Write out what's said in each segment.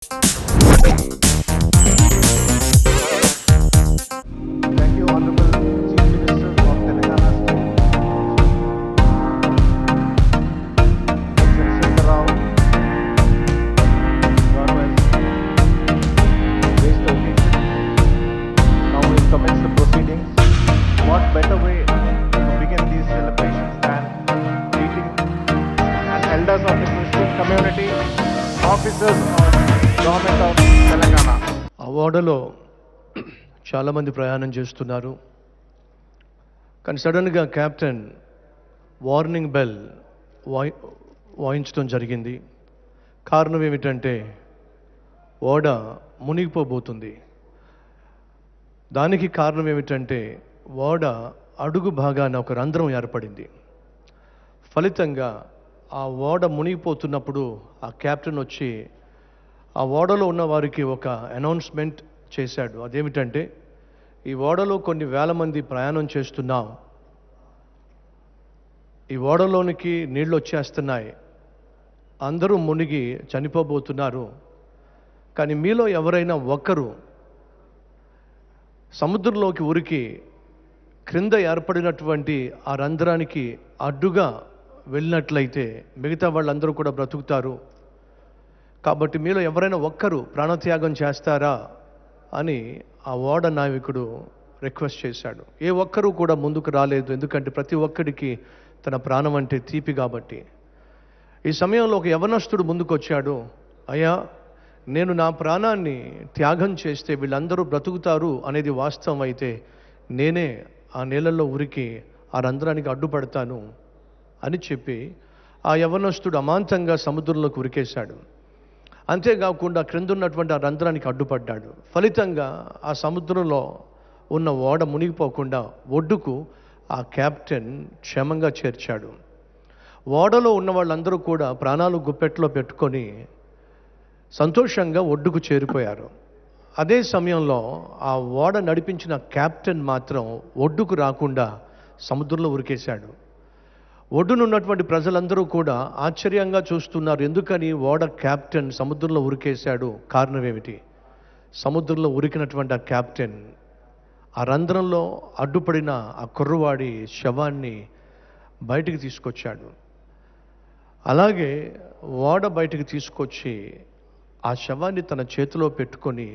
Thank you, Honorable Chief Minister of Telangana State, Mr. Shankar Rao. God has graced the occasion. Now we'll commence the proceedings. What better way to begin these celebrations than meeting and elders of the Christian community, officers of Government of Telangana. ఆ ఓడలో చాలామంది ప్రయాణం చేస్తున్నారు. కానీ సడన్గా captain warning bell వాయించడం జరిగింది. కారణం ఏమిటంటే ఓడ మునిగిపోబోతుంది. దానికి కారణం ఏమిటంటే ఓడ అడుగు భాగాన ఒక రంధ్రం ఏర్పడింది. ఫలితంగా ఆ ఓడ మునిగిపోతున్నప్పుడు ఆ కెప్టెన్ వచ్చి ఆ ఓడలో ఉన్న వారికి ఒక అనౌన్స్మెంట్ చేశాడు. అదేమిటంటే, ఈ ఓడలో కొన్ని వేల మంది ప్రయాణం చేస్తున్నాం, ఈ ఓడలోనికి నీళ్ళు వచ్చేస్తున్నాయి, అందరూ మునిగి చనిపోబోతున్నారు. కానీ మీలో ఎవరైనా ఒక్కరు సముద్రంలోకి ఉరికి క్రింద ఏర్పడినటువంటి ఆ రంధ్రానికి అడ్డుగా వెళ్ళినట్లయితే మిగతా వాళ్ళందరూ కూడా బ్రతుకుతారు. కాబట్టి మీలో ఎవరైనా ఒక్కరు ప్రాణత్యాగం చేస్తారా అని ఆ ఓడ నావికుడు రిక్వెస్ట్ చేశాడు. ఏ ఒక్కరూ కూడా ముందుకు రాలేదు, ఎందుకంటే ప్రతి ఒక్కడికి తన ప్రాణం అంటే తీపి కాబట్టి. ఈ సమయంలో ఒక యవనస్తుడు ముందుకు వచ్చాడు. అయ్యా, నేను నా ప్రాణాన్ని త్యాగం చేస్తే వీళ్ళందరూ బ్రతుకుతారు అనేది వాస్తవం అయితే నేనే ఆ నీళ్ళల్లో ఉరికి ఆ రంధ్రానికి అడ్డుపడతాను అని చెప్పి ఆ యవనస్తుడు అమాంతంగా సముద్రంలోకి ఉరికేశాడు. అంతేకాకుండా క్రిందున్నటువంటి ఆ రంధ్రానికి అడ్డుపడ్డాడు. ఫలితంగా ఆ సముద్రంలో ఉన్న ఓడ మునిగిపోకుండా ఒడ్డుకు ఆ కెప్టెన్ క్షేమంగా చేర్చాడు. ఓడలో ఉన్న వాళ్ళందరూ కూడా ప్రాణాలు గుప్పెట్లో పెట్టుకొని సంతోషంగా ఒడ్డుకు చేరిపోయారు. అదే సమయంలో ఆ ఓడ నడిపించిన కెప్టెన్ మాత్రం ఒడ్డుకు రాకుండా సముద్రంలో ఉరికేశాడు. ఒడ్డునున్నటువంటి ప్రజలందరూ కూడా ఆశ్చర్యంగా చూస్తున్నారు. ఎందుకని ఓడ కెప్టెన్ సముద్రంలో ఉరికేశాడు? కారణం ఏమిటి? సముద్రంలో ఉరికినటువంటి ఆ కెప్టెన్ ఆ రంధ్రంలో అడ్డుపడిన ఆ కుర్రవాడి శవాన్ని బయటికి తీసుకొచ్చాడు. అలాగే ఓడ బయటికి తీసుకొచ్చి ఆ శవాన్ని తన చేతిలో పెట్టుకొని,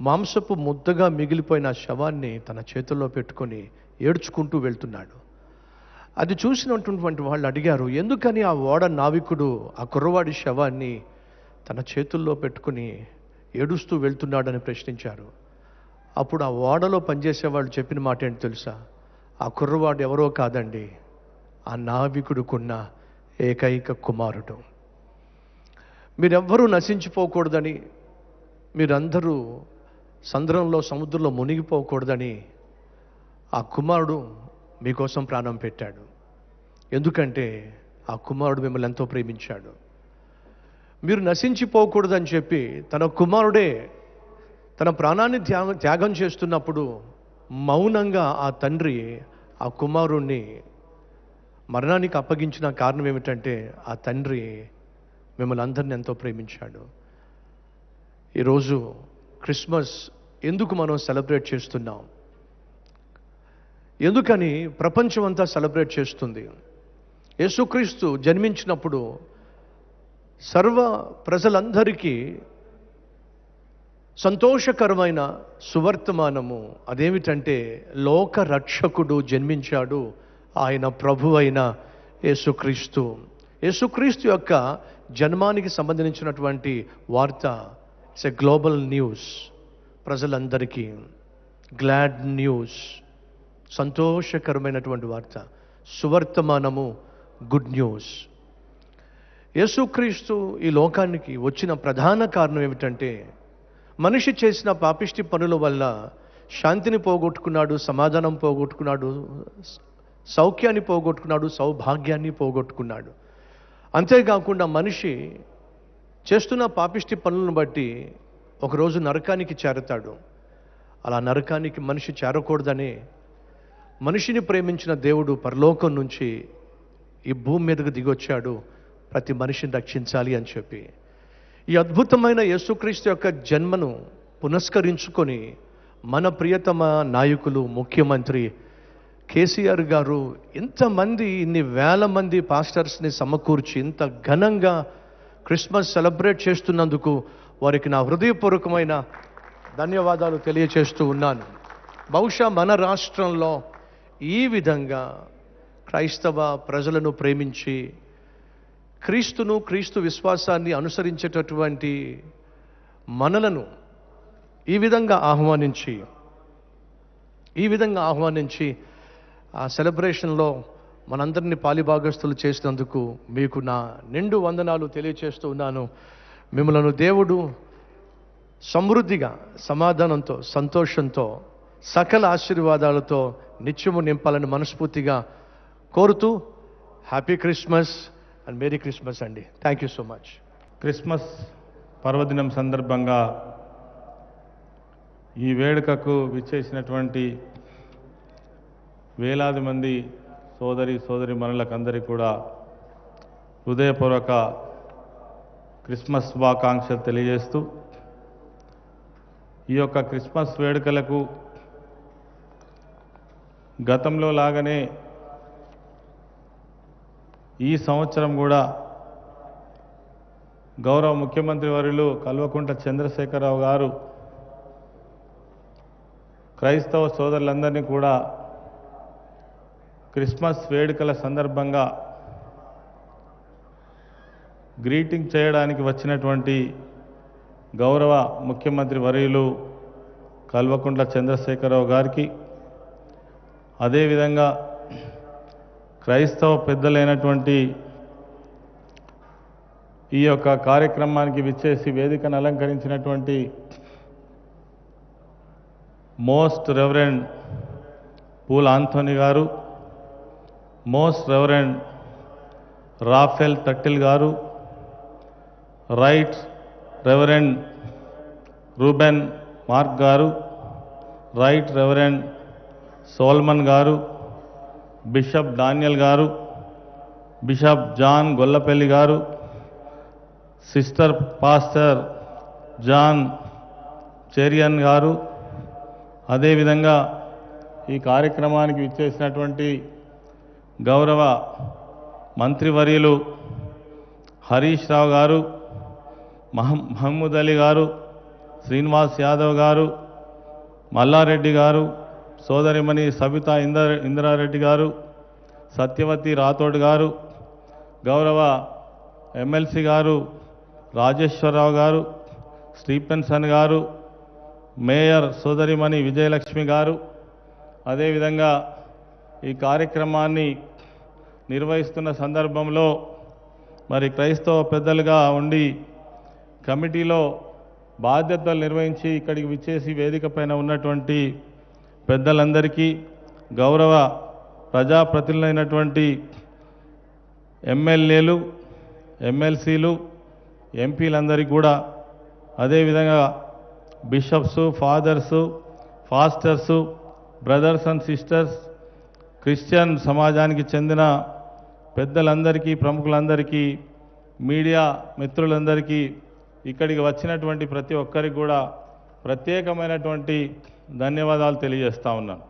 మాంసపు ముద్దగా మిగిలిపోయిన ఆ శవాన్ని తన చేతుల్లో పెట్టుకొని ఏడ్చుకుంటూ వెళ్తున్నాడు. అది చూసినటువంటి వాళ్ళు అడిగారు, ఎందుకని ఆ ఓడ నావికుడు ఆ కుర్రవాడి శవాన్ని తన చేతుల్లో పెట్టుకుని ఏడుస్తూ వెళ్తున్నాడని ప్రశ్నించారు. అప్పుడు ఆ ఓడలో పనిచేసే వాళ్ళు చెప్పిన మాట ఏంటి తెలుసా? ఆ కుర్రవాడు ఎవరో కాదండి, ఆ నావికుడుకున్న ఏకైక కుమారుడు. మీరెవ్వరూ నశించిపోకూడదని, మీరందరూ సముద్రంలో మునిగిపోకూడదని ఆ కుమారుడు మీకోసం ప్రాణం పెట్టాడు. ఎందుకంటే ఆ కుమారుడు మిమ్మల్ని ఎంతో ప్రేమించాడు. మీరు నశించిపోకూడదని చెప్పి తన కుమారుడే తన ప్రాణాన్ని త్యాగం చేస్తున్నప్పుడు మౌనంగా ఆ తండ్రి ఆ కుమారుణ్ణి మరణానికి అప్పగించిన కారణం ఏమిటంటే ఆ తండ్రి మిమ్మల్ని అందరిని ఎంతో ప్రేమించాడు. ఈరోజు క్రిస్మస్ ఎందుకు మనం సెలబ్రేట్ చేస్తున్నాం? ఎందుకని ప్రపంచం అంతా సెలబ్రేట్ చేస్తుంది? యేసుక్రీస్తు జన్మించినప్పుడు సర్వ ప్రజలందరికీ సంతోషకరమైన సువర్తమానము. అదేమిటంటే లోక రక్షకుడు జన్మించాడు, ఆయన ప్రభు అయిన యేసుక్రీస్తు. యేసుక్రీస్తు యొక్క జన్మానికి సంబంధించినటువంటి వార్త ఇట్స్ ఎ గ్లోబల్ న్యూస్. ప్రజలందరికీ గ్లాడ్ న్యూస్, సంతోషకరమైనటువంటి వార్త, సువర్తమానము, గుడ్ న్యూస్. యేసుక్రీస్తు ఈ లోకానికి వచ్చిన ప్రధాన కారణం ఏమిటంటే, మనిషి చేసిన పాపిష్టి పనుల వల్ల శాంతిని పోగొట్టుకున్నాడు, సమాధానం పోగొట్టుకున్నాడు, సౌఖ్యాన్ని పోగొట్టుకున్నాడు, సౌభాగ్యాన్ని పోగొట్టుకున్నాడు. అంతేకాకుండా మనిషి చేస్తున్న పాపిష్టి పనులను బట్టి ఒకరోజు నరకానికి చేరతాడు. అలా నరకానికి మనిషి చేరకూడదనే మనిషిని ప్రేమించిన దేవుడు పరలోకం నుంచి ఈ భూమి మీదకు దిగొచ్చాడు ప్రతి మనిషిని రక్షించాలి అని చెప్పి. ఈ అద్భుతమైన యేసుక్రీస్తు యొక్క జన్మను పునస్కరించుకొని మన ప్రియతమ నాయకులు ముఖ్యమంత్రి కేసీఆర్ గారు ఇంతమంది ఇన్ని వేల మంది పాస్టర్స్ని సమకూర్చి ఇంత ఘనంగా క్రిస్మస్ సెలబ్రేట్ చేస్తున్నందుకు వారికి నా హృదయపూర్వకమైన ధన్యవాదాలు తెలియచేస్తూ ఉన్నాను. బహుశా మన రాష్ట్రంలో ఈ విధంగా క్రైస్తవ ప్రజలను ప్రేమించి క్రీస్తును, క్రీస్తు విశ్వాసాన్ని అనుసరించేటటువంటి మనలను ఈ విధంగా ఆహ్వానించి ఆ సెలబ్రేషన్లో మనందరినీ పాలిభాగస్తులు చేసినందుకు మీకు నా నిండు వందనాలు తెలియచేస్తూ ఉన్నాను. మిమ్మలను దేవుడు సమృద్ధిగా, సమాధానంతో, సంతోషంతో, సకల ఆశీర్వాదాలతో నిత్యము నింపాలని మనస్ఫూర్తిగా కోరుతూ happy Christmas and merry Christmas అండి. Thank you so much. Christmas పర్వదినం సందర్భంగా ఈ వేడుకకు విచ్చేసినటువంటి వేలాది మంది సోదరీమణులకందరికీ కూడా హృదయపూర్వక క్రిస్మస్ శుభాకాంక్షలు తెలియజేస్తూ ఈ యొక్క క్రిస్మస్ వేడుకలకు గతంలో లాగానే ఈ సంవత్సరం కూడా గౌరవ ముఖ్యమంత్రి వర్యులు కల్వకుంట్ల చంద్రశేఖరరావు గారు క్రైస్తవ సోదరులందరినీ కూడా క్రిస్మస్ వేడుకల సందర్భంగా గ్రీటింగ్ చేయడానికి వచ్చినటువంటి గౌరవ ముఖ్యమంత్రి వర్యులు కల్వకుంట్ల చంద్రశేఖరరావు గారికి, అదేవిధంగా క్రైస్తవ పెద్దలైనటువంటి ఈ యొక్క కార్యక్రమానికి విచ్చేసి వేదికను అలంకరించినటువంటి మోస్ట్ రెవరెండ్ పూల్ ఆంథోనీ గారు, మోస్ట్ రెవరెండ్ రాఫెల్ తట్టిల్ గారు, రైట్ రెవరెండ్ రూబెన్ మార్క్ గారు, రైట్ రెవరెండ్ సోల్మన్ గారు, బిషప్ డానియల్ గారు, బిషప్ జాన్ గొల్లపల్లి గారు, సిస్టర్ పాస్టర్ జాన్ చెరియన్ గారు, అదేవిధంగా ఈ కార్యక్రమానికి విచ్చేసినటువంటి గౌరవ మంత్రివర్యులు హరీష్ రావు గారు, మహమ్మద్ అలీ గారు, శ్రీనివాస్ యాదవ్ గారు, మల్లారెడ్డి గారు, సోదరిమణి సబితా ఇందిరారెడ్డి గారు, సత్యవతి రాథోడ్ గారు, గౌరవ ఎమ్మెల్సీ గారు రాజేశ్వరరావు గారు, స్టీఫెన్సన్ గారు, మేయర్ సోదరిమణి విజయలక్ష్మి గారు, అదేవిధంగా ఈ కార్యక్రమాన్ని నిర్వహిస్తున్న సందర్భంలో మరి క్రైస్తవ పెద్దలుగా ఉండి కమిటీలో బాధ్యతలు నిర్వహించి ఇక్కడికి విచ్చేసి వేదిక పైన ఉన్నటువంటి పెద్దలందరికీ, గౌరవ ప్రజాప్రతినిధులైనటువంటి ఎమ్మెల్యేలు, ఎమ్మెల్సీలు, ఎంపీలందరికీ కూడా, అదేవిధంగా bishops, fathers, pastors, brothers and sisters, Christian సమాజానికి చెందిన పెద్దలందరికీ, ప్రముఖులందరికీ, మీడియా మిత్రులందరికీ, ఇక్కడికి వచ్చినటువంటి ప్రతి ఒక్కరికి కూడా ప్రత్యేకమైనటువంటి ధన్యవాదాలు తెలియజేస్తా ఉన్నాను.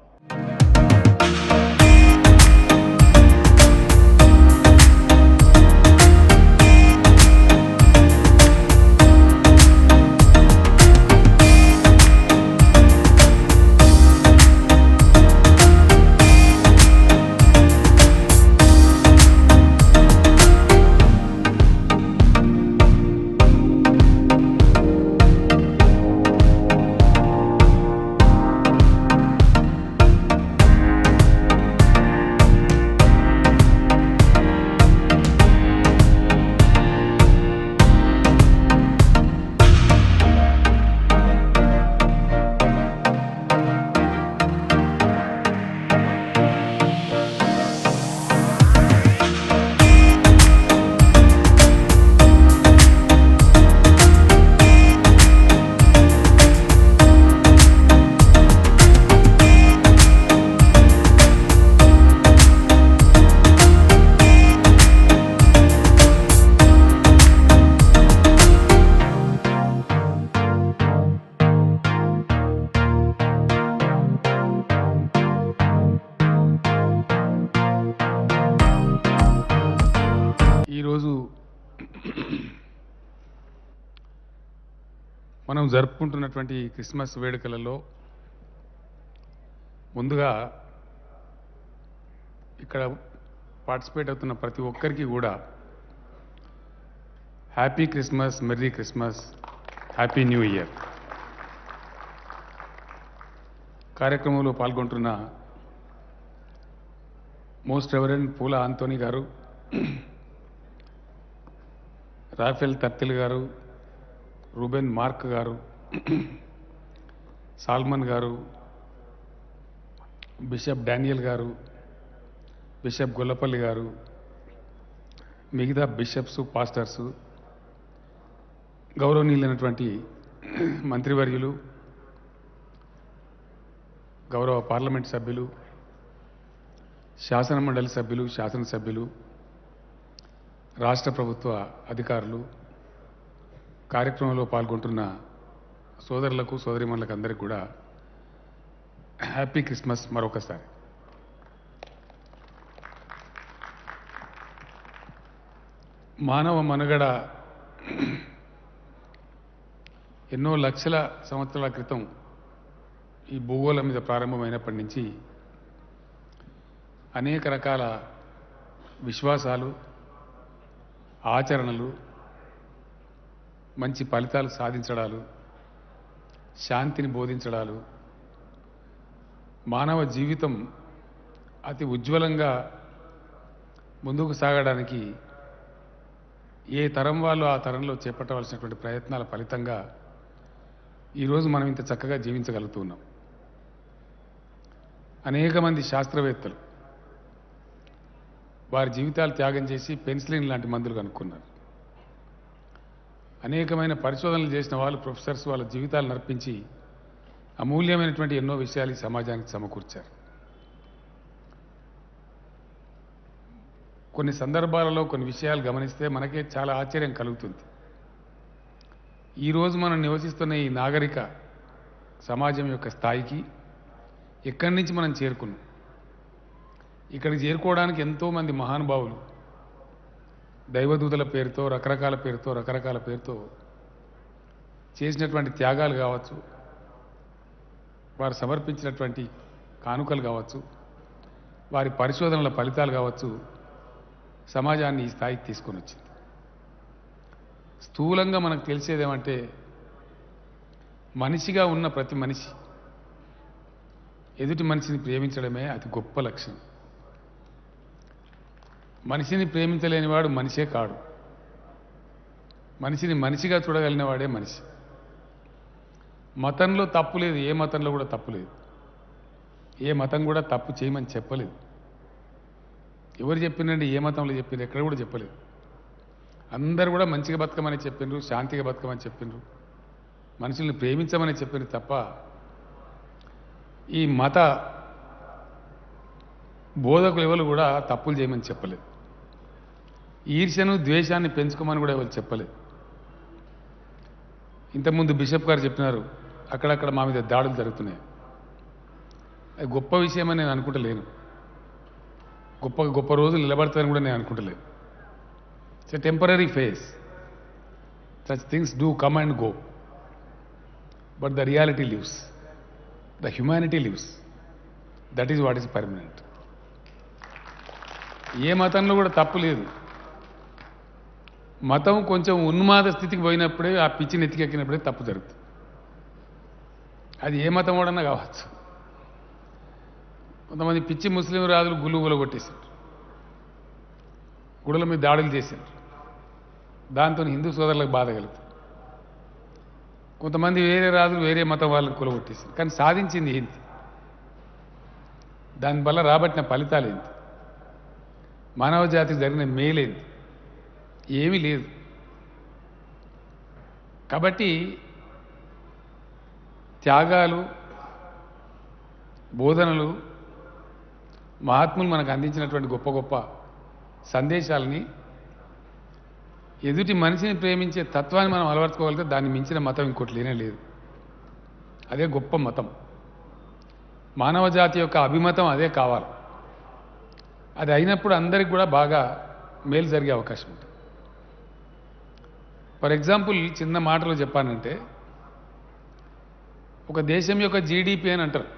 మనం జరుపుకుంటున్నటువంటి ఈ క్రిస్మస్ వేడుకలలో ముందుగా ఇక్కడ పార్టిసిపేట్ అవుతున్న ప్రతి ఒక్కరికి కూడా happy Christmas, merry Christmas, happy new year. కార్యక్రమంలో పాల్గొంటున్న మోస్ట్ రెవరెండ్ పూల ఆంటోనీ గారు, రాఫెల్ తర్తిల్ గారు, రూబెన్ మార్క్ గారు, సాల్మన్ గారు, బిషప్ డానియల్ గారు, బిషప్ గొల్లపల్లి గారు, మిగతా బిషప్స్, పాస్టర్సు, గౌరవనీయులైనటువంటి మంత్రివర్యులు, గౌరవ పార్లమెంట్ సభ్యులు, శాసనమండలి సభ్యులు, శాసనసభ్యులు, రాష్ట్ర ప్రభుత్వ అధికారులు, కార్యక్రమంలో పాల్గొంటున్న సోదరులకు, సోదరిమణులకు అందరికీ కూడా హ్యాపీ క్రిస్మస్ మరొకసారి. మానవ మనుగడ ఎన్నో లక్షల సంవత్సరాల క్రితం ఈ భూగోళం మీద ప్రారంభమైనప్పటి నుంచి అనేక రకాల విశ్వాసాలు, ఆచరణలు, మంచి ఫలితాలు సాధించడాలు, శాంతిని బోధించడాలు, మానవ జీవితం అతి ఉజ్వలంగా ముందుకు సాగడానికి ఏ తరం వాళ్ళు ఆ తరంలో చేపట్టవలసినటువంటి ప్రయత్నాల ఫలితంగా ఈరోజు మనం ఇంత చక్కగా జీవించగలుగుతున్నాం. అనేక మంది శాస్త్రవేత్తలు వారి జీవితాలు త్యాగం చేసి పెన్సిలిన్ లాంటి మందులు కనుక్కున్నారు. అనేకమైన పరిశోధనలు చేసిన వాళ్ళు, ప్రొఫెసర్స్, వాళ్ళ జీవితాలు నర్పించి అమూల్యమైనటువంటి ఎన్నో విషయాలు ఈ సమాజానికి సమకూర్చారు. కొన్ని సందర్భాలలో కొన్ని విషయాలు గమనిస్తే మనకే చాలా ఆశ్చర్యం కలుగుతుంది. ఈరోజు మనం నివసిస్తున్న ఈ నాగరిక సమాజం యొక్క స్థాయికి ఎక్కడి నుంచి మనం చేరుకున్నాం. ఇక్కడికి చేరుకోవడానికి ఎంతోమంది మహానుభావులు దైవదూతల పేరుతో, రకరకాల పేరుతో చేసినటువంటి త్యాగాలు కావచ్చు, వారు సమర్పించినటువంటి కానుకలు కావచ్చు, వారి పరిశోధనల ఫలితాలు కావచ్చు, సమాజాన్ని ఈ స్థాయికి తీసుకొని వచ్చింది. స్థూలంగా మనకు తెలిసేదేమంటే మనిషిగా ఉన్న ప్రతి మనిషి ఎదుటి మనిషిని ప్రేమించడమే అతి గొప్ప లక్షణం. మనిషిని ప్రేమించలేనివాడు మనిషే కాడు. మనిషిని మనిషిగా చూడగలిగిన వాడే మనిషి. మతంలో తప్పు లేదు, ఏ మతంలో కూడా తప్పు లేదు. ఏ మతం కూడా తప్పు చేయమని చెప్పలేదు. ఎవరు చెప్పినండి? ఏ మతంలో చెప్పిండ్రు? ఎక్కడ కూడా చెప్పలేదు. అందరూ కూడా మంచిగా బతకమని చెప్పిండ్రు, శాంతిగా బతకమని చెప్పిండ్రు, మనుషుల్ని ప్రేమించమని చెప్పిండ్రు తప్ప ఈ మత బోధకులు ఎవరు కూడా తప్పులు చేయమని చెప్పలేదు. ఈర్ష్యను, ద్వేషాన్ని పెంచుకోమని కూడా ఎవరు చెప్పలేదు. ఇంతకుముందు బిషప్ గారు చెప్పినారు, అక్కడక్కడ మా మీద దాడులు జరుగుతున్నాయి. అది గొప్ప విషయమని నేను అనుకుంటలేను. గొప్ప రోజులు నిలబడతారని కూడా నేను అనుకుంటలేదు. It's a temporary phase. Such things do come and go, but the reality lives, the humanity lives. That is what is permanent. ఏ మతంలో కూడా తప్పు లేదు. మతం కొంచెం ఉన్మాద స్థితికి పోయినప్పుడే, ఆ పిచ్చిని ఎత్తికెక్కినప్పుడే తప్పు జరుగుతుంది. అది ఏ మతం వాడన్నా కావచ్చు. కొంతమంది పిచ్చి ముస్లిం రాజులు గుళ్ళు కొట్టేశారు, గుడుల మీద దాడులు చేశారు. దాంతో హిందూ సోదరులకు బాధ కలుగుతుంది. కొంతమంది వేరే రాజులు వేరే మతం వాళ్ళని కూలగొట్టేశారు. కానీ సాధించింది ఏంటి? దానివల్ల రాబట్టిన ఫలితాలు ఏంటి? మానవ జాతికి జరిగిన మేలేంది? ఏమీ లేదు. కాబట్టి త్యాగాలు, బోధనలు, మహాత్ములు మనకు అందించినటువంటి గొప్ప సందేశాలని, ఎదుటి మనిషిని ప్రేమించే తత్వాన్ని మనం అలవర్చుకోగలిగితే దాన్ని మించిన మతం ఇంకోటి లేనే లేదు. అదే గొప్ప మతం. మానవ జాతి యొక్క అభిమతం అదే కావాలి. అది అయినప్పుడు అందరికి కూడా బాగా మేలు జరిగే అవకాశం ఉంటుంది. ఫర్ ఎగ్జాంపుల్, చిన్న మాటలో చెప్పానంటే ఒక దేశం యొక్క జీడిపి అని అంటారు.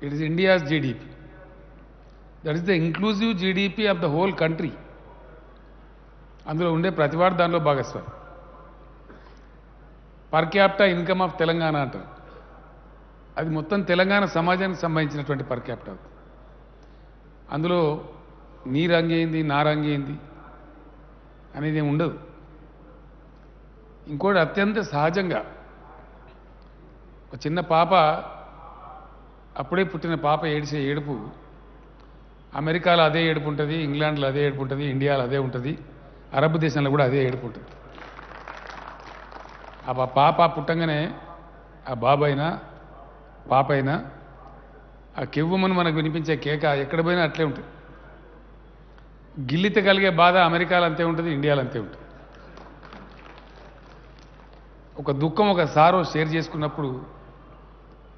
It is India's GDP. That is the inclusive GDP of the whole country. అందులో ఉండే ప్రతివాడు దానిలో భాగస్వామి. Per capita income of Telangana అంటారు. అది మొత్తం తెలంగాణ సమాజానికి సంబంధించినటువంటి పర్ క్యాపిటా. అందులో నీ రంగేంది నా రంగేంది అనేది ఏమి ఉండదు. ఇంకోటి అత్యంత సహజంగా ఒక చిన్న పాప, అప్పుడే పుట్టిన పాప ఏడిసే ఏడుపు అమెరికాలో అదే ఏడుపు ఉంటుంది, ఇంగ్లాండ్లో అదే ఏడుపు ఉంటుంది, ఇండియాలో అదే ఉంటుంది, అరబ్ దేశంలో కూడా అదే ఏడుపు ఉంటుంది. ఆ పాప పుట్టంగానే ఆ బాబైనా పాప అయినా ఆ కెవ్వమని మనకు వినిపించే కేక ఎక్కడ పోయినా అట్లే ఉంటుంది. గిల్లిత కలిగే బాధ అమెరికాలో అంతే ఉంటుంది, ఇండియాలో అంతే ఉంటుంది. ఒక దుఃఖం ఒక సారో షేర్ చేసుకున్నప్పుడు,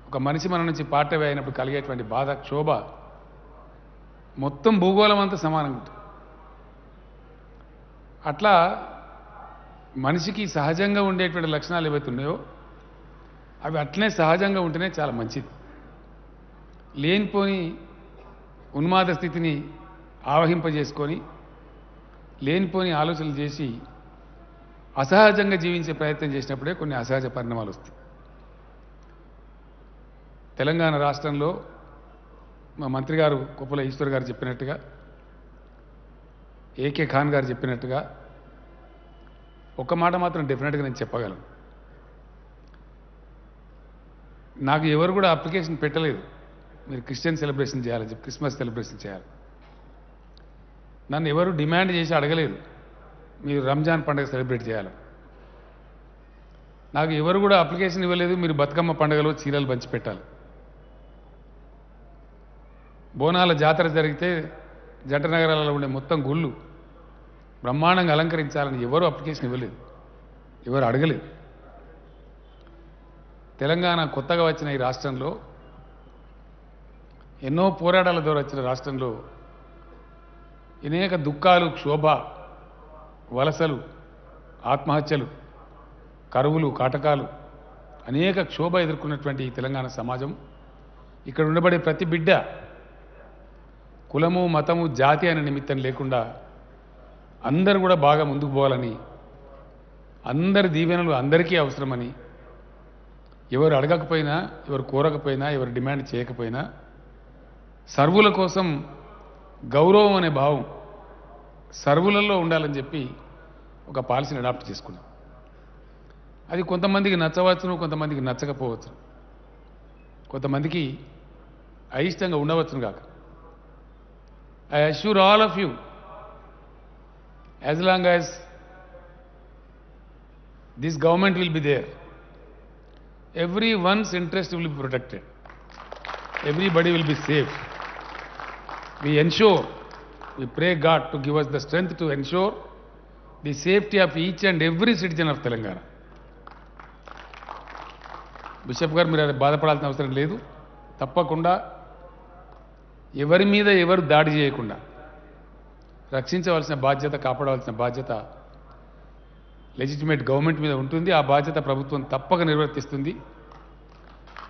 ఒక మనిషి మన నుంచి పార్టవే అయినప్పుడు కలిగేటువంటి బాధ, క్షోభ మొత్తం భూగోళం అంతా సమానంగా ఉంటుంది. అట్లా మనిషికి సహజంగా ఉండేటువంటి లక్షణాలు ఏవైతే ఉన్నాయో అవి అట్లనే సహజంగా ఉంటేనే చాలా మంచిది. లేనిపోని ఉన్మాద స్థితిని ఆవహింపజేసుకొని లేనిపోని ఆలోచనలు చేసి అసహజంగా జీవించే ప్రయత్నం చేసినప్పుడే కొన్ని అసహజ పరిణామాలు వస్తాయి. తెలంగాణ రాష్ట్రంలో మా మంత్రి గారు కొప్పుల ఈశ్వర్ గారు చెప్పినట్టుగా, ఏకే ఖాన్ గారు చెప్పినట్టుగా ఒక మాట మాత్రం డెఫినెట్గా నేను చెప్పగలను. నాకు ఎవరు కూడా అప్లికేషన్ పెట్టలేదు మీరు క్రిస్టియన్ సెలబ్రేషన్ చేయాలని చెప్పి, క్రిస్మస్ సెలబ్రేషన్ చేయాలి. నన్ను ఎవరు డిమాండ్ చేసి అడగలేదు మీరు రంజాన్ పండుగ సెలబ్రేట్ చేయాలి. నాకు ఎవరు కూడా అప్లికేషన్ ఇవ్వలేదు మీరు బతుకమ్మ పండుగలో చీరలు పంచిపెట్టాలి. బోనాల జాతర జరిగితే జంట నగరాలలో ఉండే మొత్తం గుళ్ళు బ్రహ్మాండంగా అలంకరించాలని ఎవరు అప్లికేషన్ ఇవ్వలేదు, ఎవరు అడగలేదు. తెలంగాణ కొత్తగా వచ్చిన ఈ రాష్ట్రంలో, ఎన్నో పోరాటాల ద్వారా వచ్చిన రాష్ట్రంలో అనేక దుఃఖాలు, క్షోభ, వలసలు, ఆత్మహత్యలు, కరువులు, కాటకాలు, అనేక క్షోభ ఎదుర్కొన్నటువంటి ఈ తెలంగాణ సమాజం, ఇక్కడ ఉండబడే ప్రతి బిడ్డ కులము, మతము, జాతి అనే నిమిత్తం లేకుండా అందరూ కూడా బాగా ముందుకు పోవాలని, అందరి దీవెనలు అందరికీ అవసరమని, ఎవరు అడగకపోయినా, ఎవరు కోరకపోయినా, ఎవరు డిమాండ్ చేయకపోయినా సర్వుల కోసం గౌరవం అనే భావం సర్వులలో ఉండాలని చెప్పి ఒక పాలసీని అడాప్ట్ చేసుకున్నాం. అది కొంతమందికి నచ్చవచ్చును, కొంతమందికి నచ్చకపోవచ్చు, కొంతమందికి అయిష్టంగా ఉండవచ్చును కాక. I assure all of you, as long as this government will be there, everyone's interest will be protected. Everybody will be safe. We ensure, we pray God to give us the strength to ensure the safety of each and every citizen of Telangana. Bishop గారు మీరు బాధపడాల్సిన అవసరం లేదు. తప్పకుండా ఎవరి మీద ఎవరు దాడి చేయకుండా రక్షించవలసిన బాధ్యత, కాపాడవలసిన బాధ్యత లెజిటిమేట్ గవర్నమెంట్ మీద ఉంటుంది. ఆ బాధ్యత ప్రభుత్వం తప్పక నిర్వర్తిస్తుంది.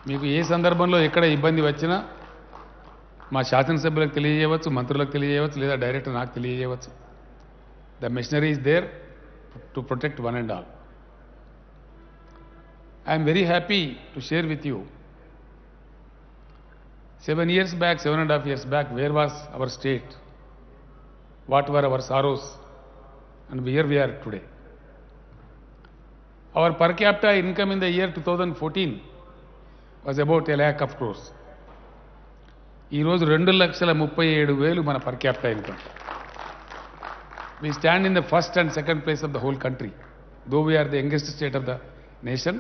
మీకు ఏ సందర్భంలో ఎక్కడ ఇబ్బంది వచ్చినా మా శాసనసభ్యులకు తెలియజేయవచ్చు, మంత్రులకు తెలియజేయవచ్చు, లేదా డైరెక్ట్ నాకు తెలియజేయవచ్చు. The machinery is there to protect one and all. I'm very happy to share with you 7 years back, 7.5 years back, where was our state? What were our sorrows? And here we are today. Our per capita income in the year 2014 was about 1 lakh of crores. ఈ రోజు 2,37,000 మన per capita income. We stand in the first and second place of the whole country. Though we are the youngest state of the nation,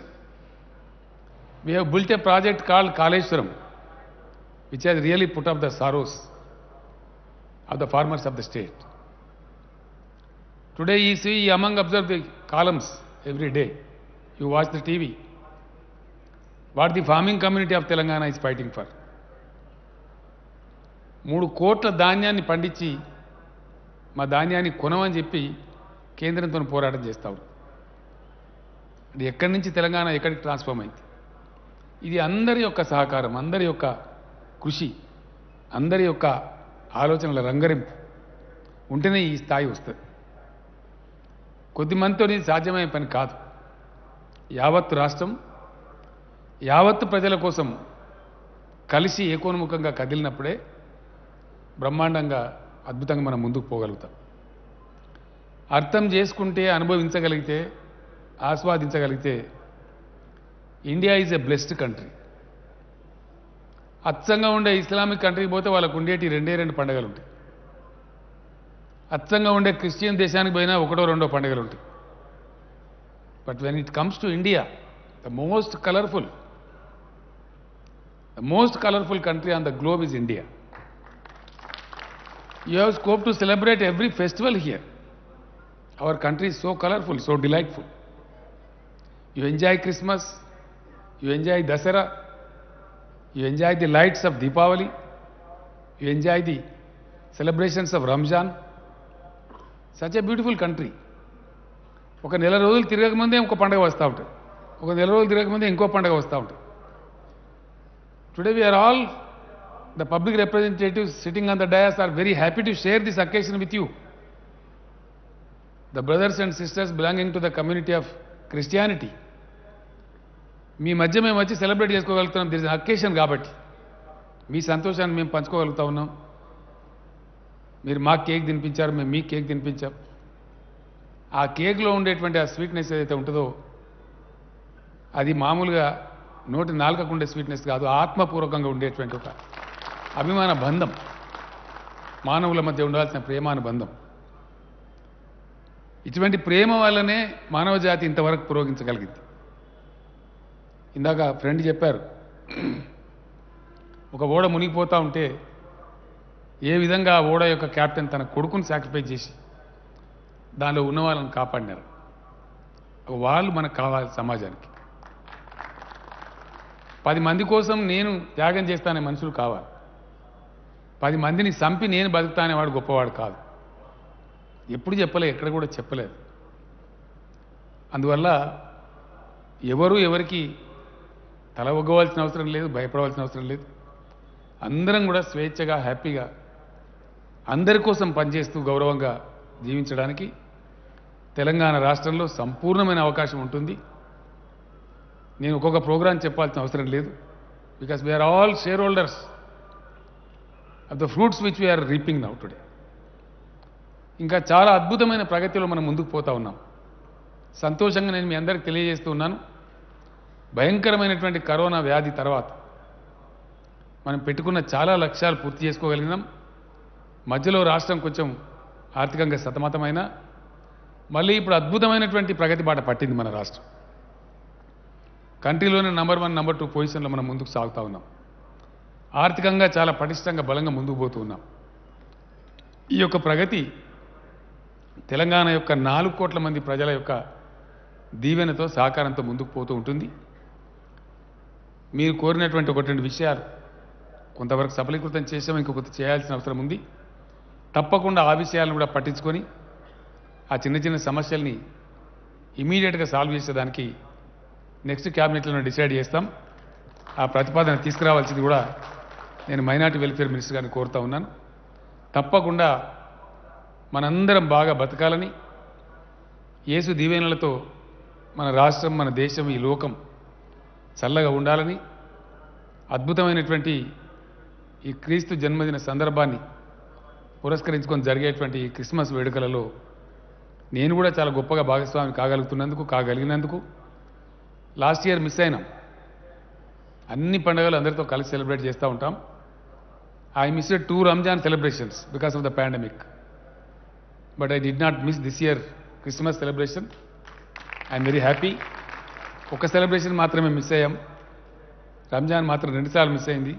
we have built a project called Kaleshwaram, which has really put up the sorrows of the farmers of the state. Today you see, among observe the columns every day, you watch the TV, what the farming community of Telangana is fighting for. 3 కోట్ల ధాన్యాన్ని పండించి మా ధాన్యాన్ని కొనమని చెప్పి కేంద్రంతో పోరాటం చేస్తావు. అది ఎక్కడి నుంచి తెలంగాణ ఎక్కడికి ట్రాన్స్ఫార్మ్ అయింది? ఇది అందరి యొక్క సహకారం, అందరి యొక్క కృషి, అందరి యొక్క ఆలోచనల రంగరింపు ఉంటేనే ఈ స్థాయి వస్తుంది. కొద్దిమందితో ఇది సాధ్యమయ్యే పని కాదు. యావత్తు రాష్ట్రం, యావత్తు ప్రజల కోసం కలిసి ఏకోన్ముఖంగా కదిలినప్పుడే బ్రహ్మాండంగా అద్భుతంగా మనం ముందుకు పోగలుగుతాం. అర్థం చేసుకుంటే, అనుభవించగలిగితే, ఆస్వాదించగలిగితే India is a blessed country. అచ్చంగా ఉండే ఇస్లామిక్ కంట్రీకి పోతే వాళ్ళకు ఉండేటి రెండు పండుగలు ఉంటాయి. అచ్చంగా ఉండే క్రిస్టియన్ దేశానికి పోయినా ఒకటో రెండో పండుగలు ఉంటాయి. But when it comes to India, the most colourful country on the globe is India. You have scope to celebrate every festival here. Our country is so colorful, so delightful. You enjoy Christmas, you enjoy Dasara, you enjoy the lights of Deepavali, you enjoy the celebrations of Ramzan. Such a beautiful country. ఒక నెల రోజులు తిరగకముందే ఇంకో పండుగ వస్తూ ఉంటుంది, ఒక నెల రోజులు తిరగకముందే ఇంకో పండుగ వస్తూ ఉంటుంది. Today we are all, the public representatives sitting on the dais, are very happy to share this occasion with you. The brothers and sisters belonging to the community of Christianity. మీ మధ్య మేము వచ్చి సెలబ్రేట్ చేసుకోగలుగుతున్నాం. దిస్ ఇస్ అకేషన్ కాబట్టి మీ సంతోషాన్ని మేము పంచుకోగలుగుతా ఉన్నాం. మీరు మా cake తినిపించారు, మేము మీ కేక్ తినిపించాం. ఆ కేక్లో ఉండేటువంటి ఆ స్వీట్నెస్ ఏదైతే ఉంటుందో అది మామూలుగా నోటి నాలుకకు ఉండే స్వీట్నెస్ కాదు, ఆత్మపూర్వకంగా ఉండేటువంటి ఒక అభిమాన బంధం, మానవుల మధ్య ఉండాల్సిన ప్రేమానుబంధం. ఇటువంటి ప్రేమ వల్లనే మానవ జాతి ఇంతవరకు పురోగించగలిగింది. ఇందాక ఫ్రెండ్ చెప్పారు, ఒక ఓడ మునిగిపోతూ ఉంటే ఏ విధంగా ఆ ఓడ యొక్క కెప్టెన్ తన కొడుకుని సాక్రిఫైస్ చేసి దానిలో ఉన్న వాళ్ళని కాపాడినారు. వాళ్ళు మనకు కావాలి సమాజానికి. 10 మంది కోసం నేను త్యాగం చేస్తానే మనుషులు కావాలి. 10 మందిని చంపి నేను బతుకుతానే వాడు గొప్పవాడు కాదు. ఎప్పుడు చెప్పలేదు, ఎక్కడ కూడా చెప్పలేదు. అందువల్ల ఎవరు ఎవరికి తల ఒగ్గవలసిన అవసరం లేదు, భయపడవలసిన అవసరం లేదు. అందరం కూడా స్వేచ్ఛగా, హ్యాపీగా, అందరి కోసం పనిచేస్తూ గౌరవంగా జీవించడానికి తెలంగాణ రాష్ట్రంలో సంపూర్ణమైన అవకాశం ఉంటుంది. నేను ఒక్కొక్క ప్రోగ్రాం చెప్పాల్సిన అవసరం లేదు. Because we're all shareholders of the fruits which we're reaping now today. ఇంకా చాలా అద్భుతమైన ప్రగతిలో మనం ముందుకు పోతా ఉన్నాం. సంతోషంగా నేను మీ అందరికీ తెలియజేస్తూ ఉన్నాను, భయంకరమైనటువంటి కరోనా వ్యాధి తర్వాత మనం పెట్టుకున్న చాలా లక్ష్యాలు పూర్తి చేసుకోగలిగినాం. మధ్యలో రాష్ట్రం కొంచెం ఆర్థికంగా సతమతమైన, మళ్ళీ ఇప్పుడు అద్భుతమైనటువంటి ప్రగతి బాట పట్టింది మన రాష్ట్రం. కంట్రీలోనే నంబర్ 1, నంబర్ 2 పొజిషన్లో మనం ముందుకు సాగుతూ ఉన్నాం. ఆర్థికంగా చాలా పటిష్టంగా, బలంగా ముందుకు పోతూ ఉన్నాం. ఈ యొక్క ప్రగతి తెలంగాణ యొక్క 4 కోట్ల మంది ప్రజల యొక్క దీవెనతో, సహకారంతో ముందుకు పోతూ ఉంటుంది. మీరు కోరినటువంటి 1-2 విషయాలు కొంతవరకు సఫలీకృతం చేసాం, ఇంకొకటి చేయాల్సిన అవసరం ఉంది. తప్పకుండా ఆ విషయాలను కూడా పట్టించుకొని ఆ చిన్న చిన్న సమస్యల్ని ఇమీడియట్గా సాల్వ్ చేసేదానికి నెక్స్ట్ క్యాబినెట్లను డిసైడ్ చేస్తాం. ఆ ప్రతిపాదన తీసుకురావాల్సింది కూడా నేను మైనార్టీ వెల్ఫేర్ మినిస్టర్ గారిని కోరుతా ఉన్నాను. తప్పకుండా మనందరం బాగా బతకాలని, యేసు దీవెనలతో మన రాష్ట్రం, మన దేశం, ఈ లోకం చల్లగా ఉండాలని, అద్భుతమైనటువంటి ఈ క్రీస్తు జన్మదిన సందర్భాన్ని పురస్కరించుకొని జరిగేటువంటి ఈ క్రిస్మస్ వేడుకలలో నేను కూడా చాలా గొప్పగా భాగస్వామి కాగలిగినందుకు లాస్ట్ ఇయర్ మిస్ అయినాం. అన్ని పండుగలు అందరితో కలిసి సెలబ్రేట్ చేస్తూ ఉంటాం. I missed 2 Ramzan celebrations because of the pandemic, but I did not miss this year Christmas celebration. I'm very happy. ఒక సెలబ్రేషన్ మాత్రమే మిస్ అయ్యాం, రంజాన్ మాత్రం 2 సార్లు మిస్ అయింది.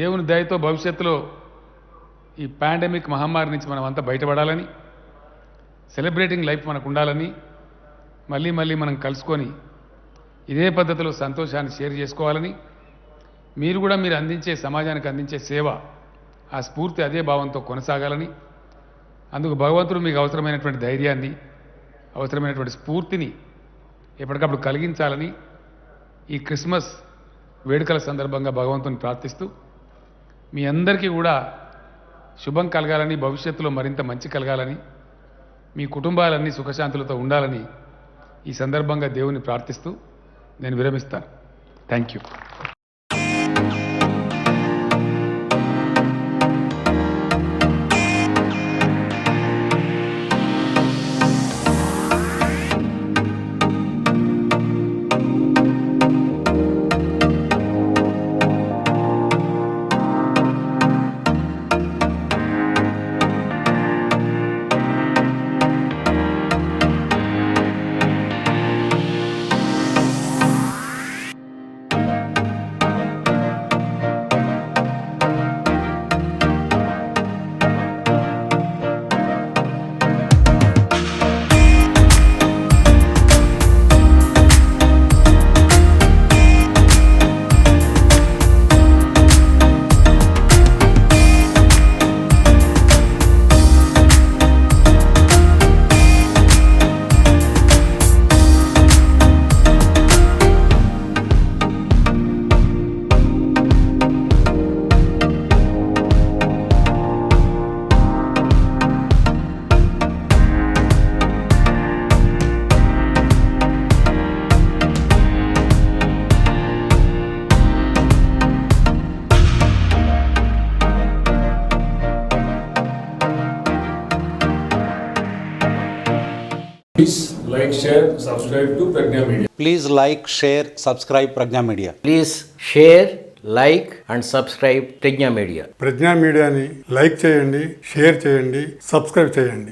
దేవుని దయతో భవిష్యత్తులో ఈ పాండమిక్ మహమ్మారి నుంచి మనం అంతా బయటపడాలని, సెలబ్రేటింగ్ లైఫ్ మనకు ఉండాలని, మళ్ళీ మనం కలుసుకొని ఇదే పద్ధతిలో సంతోషాన్ని షేర్ చేసుకోవాలని, మీరు కూడా మీరు అందించే సమాజానికి అందించే సేవ, ఆ స్ఫూర్తి అదే భావంతో కొనసాగాలని, అందుకు భగవంతుడు మీకు అవసరమైనటువంటి ధైర్యాన్ని, అవసరమైనటువంటి స్ఫూర్తిని ఎప్పటికప్పుడు కలిగించాలని ఈ క్రిస్మస్ వేడుకల సందర్భంగా భగవంతుని ప్రార్థిస్తూ మీ అందరికీ కూడా శుభం కలగాలని, భవిష్యత్తులో మరింత మంచి కలగాలని, మీ కుటుంబాలన్నీ సుఖశాంతులతో ఉండాలని ఈ సందర్భంగా దేవుని ప్రార్థిస్తూ నేను విరమిస్తాను. Thank you. Please like, share, subscribe to Pragna Media. Please like, share, subscribe Pragna Media. Please share, like and subscribe Pragna Media. ప్రజ్ఞా మీడియాని లైక్ చేయండి, షేర్ చేయండి, సబ్స్క్రైబ్ చేయండి.